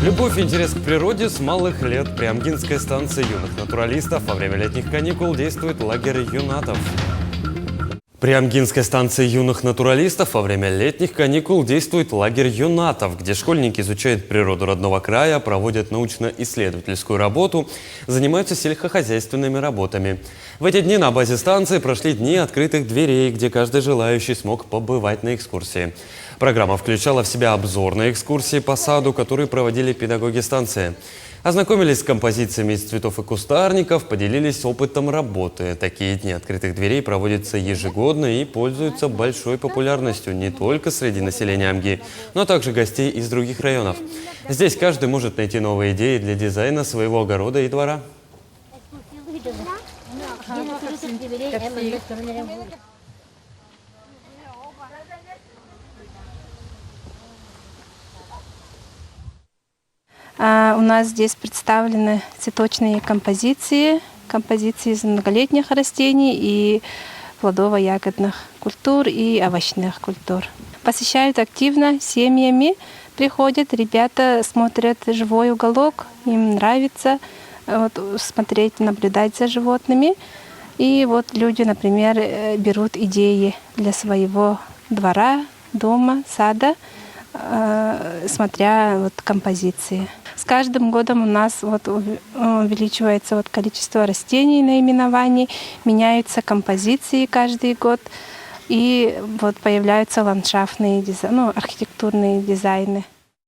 Любовь и интерес к природе с малых лет. При Амгинской станции юных натуралистов во время летних каникул действует лагерь юнатов. При Амгинской станции юных натуралистов во время летних каникул действует лагерь юнатов, где школьники изучают природу родного края, проводят научно-исследовательскую работу, занимаются сельскохозяйственными работами. В эти дни на базе станции прошли дни открытых дверей, где каждый желающий смог побывать на экскурсии. Программа включала в себя обзорные экскурсии по саду, которые проводили педагоги станции. Ознакомились с композициями из цветов и кустарников, поделились опытом работы. Такие дни открытых дверей проводятся ежегодно и пользуются большой популярностью не только среди населения Амги, но также гостей из других районов. Здесь каждый может найти новые идеи для дизайна своего огорода и двора. У нас здесь представлены цветочные композиции из многолетних растений и плодово-ягодных культур и овощных культур. Посещают активно семьями, приходят, ребята смотрят живой уголок, им нравится смотреть, наблюдать за животными. И люди, например, берут идеи для своего двора, дома, сада, смотря композиции. С каждым годом у нас увеличивается количество растений, наименований, меняются композиции каждый год, и появляются ландшафтные архитектурные дизайны.